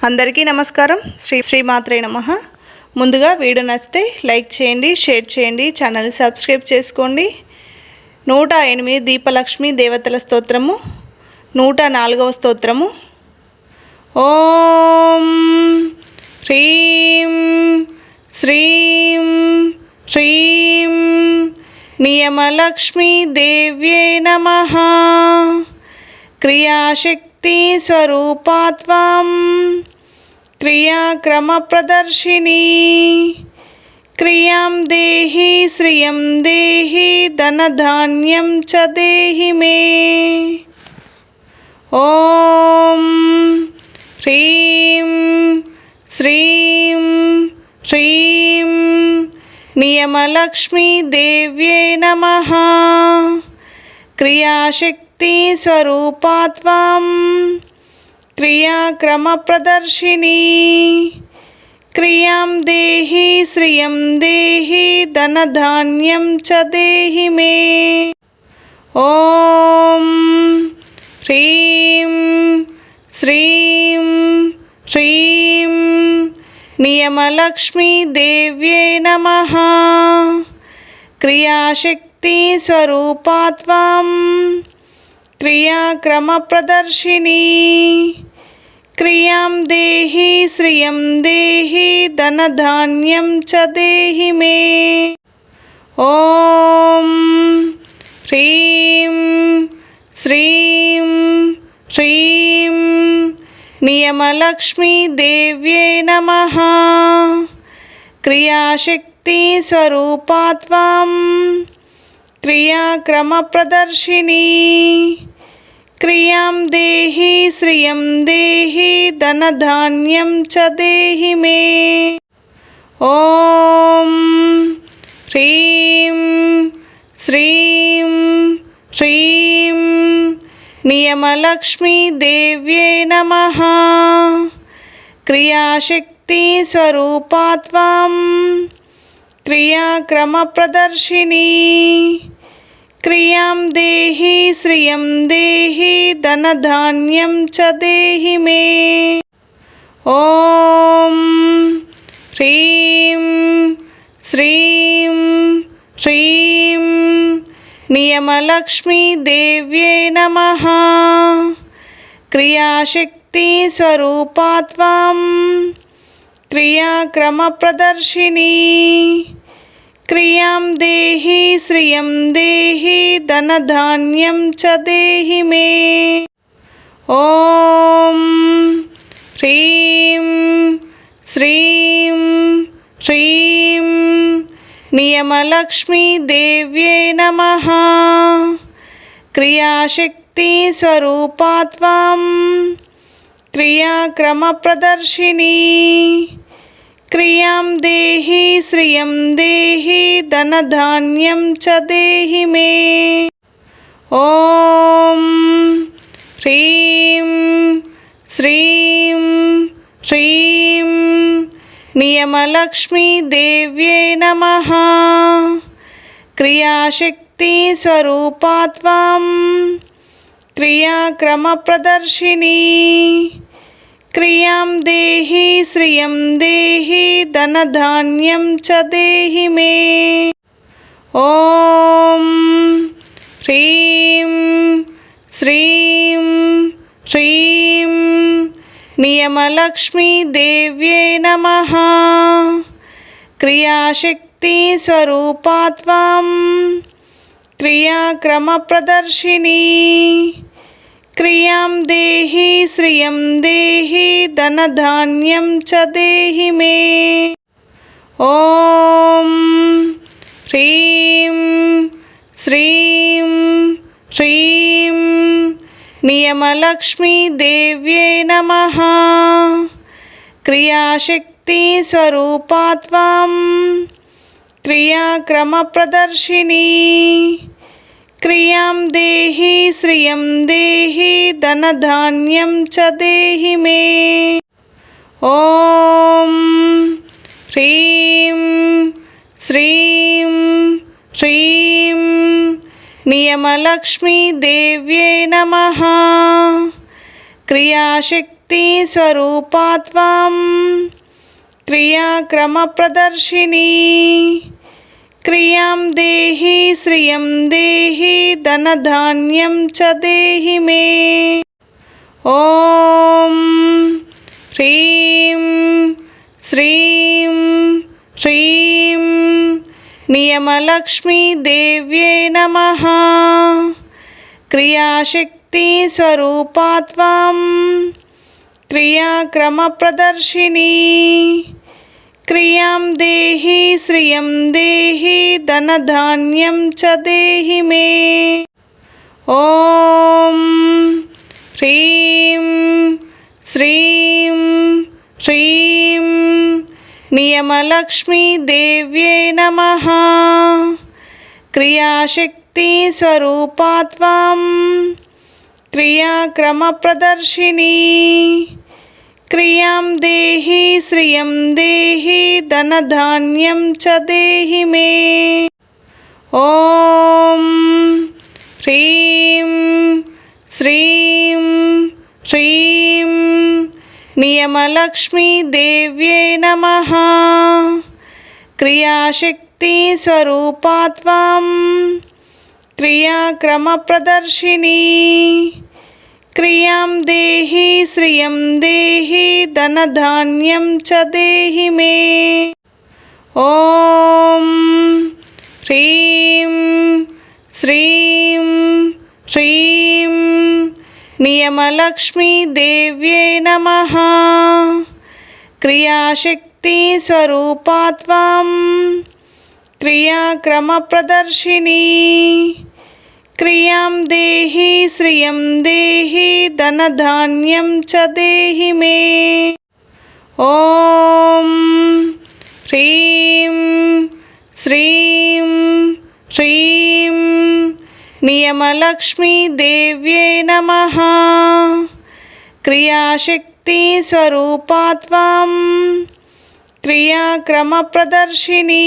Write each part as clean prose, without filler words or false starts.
అందరికీ నమస్కారం. శ్రీమాత్రే నమః. ముందుగా వీడియో నచ్చితే లైక్ చేయండి, షేర్ చేయండి, ఛానల్ని సబ్స్క్రైబ్ చేసుకోండి. 108 దీపలక్ష్మి దేవతల స్తోత్రము, 104వ స్తోత్రము. ఓం హ్రీం శ్రీం హ్రీం నియమలక్ష్మీ దేవ్యై నమః. క్రియాశక్తి స్వరూపాత్వం క్రియాక్రమ ప్రదర్శిని. క్రియాం దేహి శ్రియం దేహి ధనధాన్యం చ దేహి మే. ఓం హ్రీం శ్రీం హ్రీం నియమలక్ష్మీ దేవ్యై నమః. క్రియాశక్తి స్వరూపాత్వం క్రియాక్రమ ప్రదర్శిని. క్రియాం దేహి శ్రియం దేహి ధనధాన్యం చ దేహి మే. ఓం హ్రీం శ్రీం హ్రీం నియమలక్ష్మీ దేవ్యై నమః. క్రియాశక్తి స్వరూపాత్వం క్రియాక్రమ ప్రదర్శిని. క్రియాం దేహి శ్రియం దేహి ధనధాన్యం చ దేహి మే. ఓం హ్రీం శ్రీం హ్రీం నియమలక్ష్మీ దేవ్యై నమః. క్రియాశక్తి స్వరూపాత్వం క్రియాక్రమ ప్రదర్శిని. క్రియాం దేహి శ్రియం దేహి ధనధాన్యం చ దేహి మే. ఓం హ్రీం శ్రీం హ్రీం నియమలక్ష్మీ దేవ్యై నమః. క్రియాశక్తి స్వరూపాత్వం క్రియాక్రమ ప్రదర్శిని. క్రియాం దేహి శ్రియం దేహి ధనధాన్యం చ దేహి మే. ఓం హ్రీం శ్రీం హ్రీం నియమలక్ష్మీ దేవ్యై నమః. క్రియాశక్తి స్వరూపాత్వం క్రియాక్రమ ప్రదర్శిని. క్రియాం దేహి శ్రియం దేహి ధనధాన్యం చ దేహి మే. ఓం హ్రీం శ్రీం హ్రీం నియమలక్ష్మీ దేవ్యై నమః. క్రియాశక్తి స్వరూపాత్వం క్రియాక్రమ ప్రదర్శిని. క్రియాం దేహి శ్రియం దేహి ధనధాన్యం చ దేహి మే. ఓం హ్రీం శ్రీం హ్రీం నియమలక్ష్మీ దేవ్యై నమః. క్రియాశక్తి స్వరూపాత్వం క్రియాక్రమ ప్రదర్శిని. క్రియాం దేహి శ్రియం దేహి ధనధాన్యం చ దేహి మే. ఓం హ్రీం శ్రీం హ్రీం నియమలక్ష్మీ దేవ్యై నమః. క్రియాశక్తి స్వరూపాత్వం క్రియాక్రమ ప్రదర్శిని. క్రియాం దేహి శ్రియం దేహి ధనధాన్యం చ దేహి మే. ఓం హ్రీం శ్రీం హ్రీం నియమలక్ష్మీ దేవ్యై నమః. క్రియాశక్తి స్వరూపాత్వం క్రియాక్రమ ప్రదర్శిని. క్రియాం దేహి శ్రియం దేహి ధనధాన్యం చ దేహి మే. ఓం హ్రీం శ్రీం హ్రీం నియమలక్ష్మీ దేవ్యై నమః. క్రియాశక్తి क्रियाशक्ति स्वरूपा त्वं क्रियाक्रमप्रदर्शिनी क्रियां देहि श्रियं देहि धनधान्यं च देहि मे। ॐ ह्रीं श्रीं श्रीं नियमलक्ष्मी देव्यै नमः। क्रियाशक्ति स्वरूपा त्वं क्रियाक्रमप्रदर्शिनी क्रियां देहि श्रियं देहि धनधान्यं च देहि मे। ॐ ह्रीं श्रीं श्रीं नियमलक्ष्मी देव्यै नमः। क्रियाशक्ति स्वरूपा त्वं क्रियाक्रमप्रदर्शिनी क्रियां देहि श्रियं देहि धनधान्यं च देहि मे। ॐ ह्रीं श्रीं श्रीं नियमलक्ष्मी देव्यै नमः। क्रियाशक्ति स्वरूपा त्वं क्रियाक्रमप्रदर्शिनी क्रियां देहि श्रियं देहि धनधान्यं च देहि मे। ॐ ह्रीं श्रीं श्रीं नियमलक्ष्मी देव्यै नमः। क्रियाशक्ति स्वरूपा त्वं क्रियाक्रमप्रदर्शिनी क्रियां देहि श्रियं देहि धनधान्यं च देहि मे। ॐ ह्रीं श्रीं श्रीं नियमलक्ष्मी देव्यै नमः। क्रियाशक्ति स्वरूपा त्वं क्रियाक्रमप्रदर्शिनी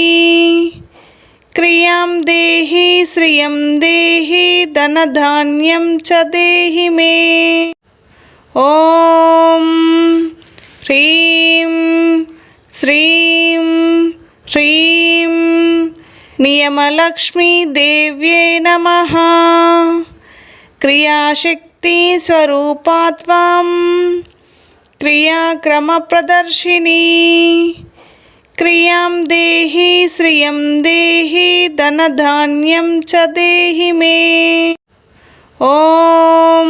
क्रियां देहि श्रियं देहि धनधान्यं च देहि मे। ॐ ह्रीं श्रीं श्रीं नियमलक्ष्मी देव्यै नमः। क्रियाशक्ति स्वरूपा त्वं क्रियाक्रमप्रदर्शिनी क्रियां देहि श्रियं देहि धनधान्यं च देहि मे। ॐ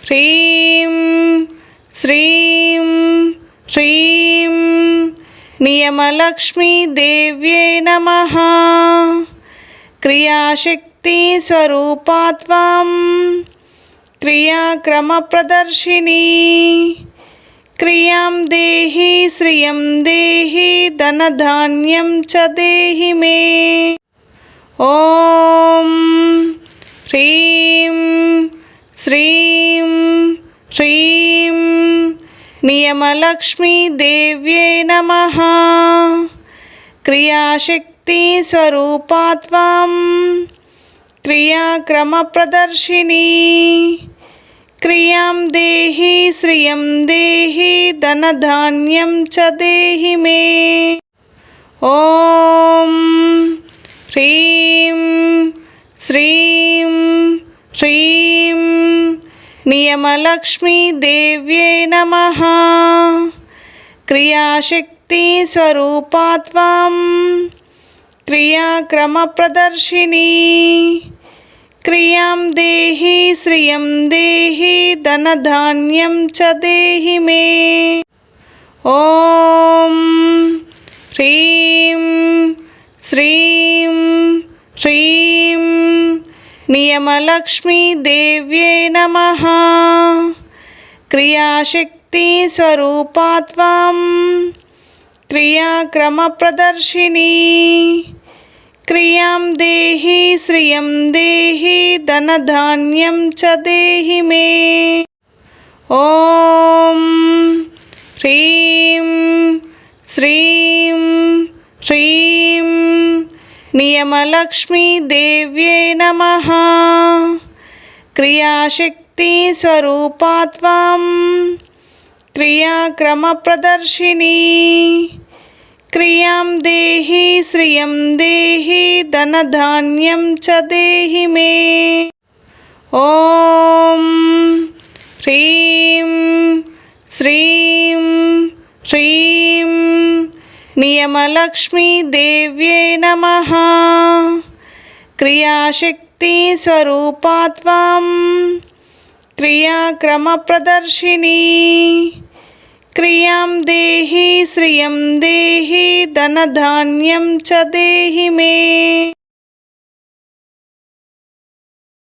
ह्रीं श्रीं श्रीं नियमलक्ष्मी देव्यै नमः। क्रियाशक्ति स्वरूपा त्वं क्रियाक्रमप्रदर्शिनी क्रियां देहि श्रियं देहि धनधान्यं च देहि मे। ॐ ह्रीं श्रीं श्रीं नियमलक्ष्मी देव्यै नमः। क्रियाशक्ति स्वरूपा त्वं क्रियाक्रमप्रदर्शिनी क्रियां देहि श्रियं देहि धनधान्यं च देहि मे। ॐ ह्रीं श्रीं श्रीं नियमलक्ष्मी देव्यै नमः। क्रियाशक्ति स्वरूपा त्वं क्रियाक्रमप्रदर्शिनी क्रियां देहि श्रियं देहि धनधान्यं च देहि मे। ॐ ह्रीं श्रीं श्रीं नियमलक्ष्मी देव्यै नमः। क्रियाशक्ति स्वरूपा त्वं क्रियाक्रमप्रदर्शिनी क्रियां देहि श्रियं देहि धनधान्यं च देहि मे। ॐ ह्रीं श्रीं श्रीं नियमलक्ष्मी देव्यै नमः। क्रियाशक्ति स्वरूपा त्वं क्रियाक्रमप्रदर्शिनी क्रियां देहि श्रियं देहि धनधान्यं च देहि मे। ॐ ह्रीं श्रीं ह्रीं नियमलक्ष्मी देव्यै नमः। क्रियाशक्ति स्वरूपा त्वां क्रियाक्रमप्रदर्शिनी क्रियां देहि श्रियं देहि धनधान्यं च देहि मे।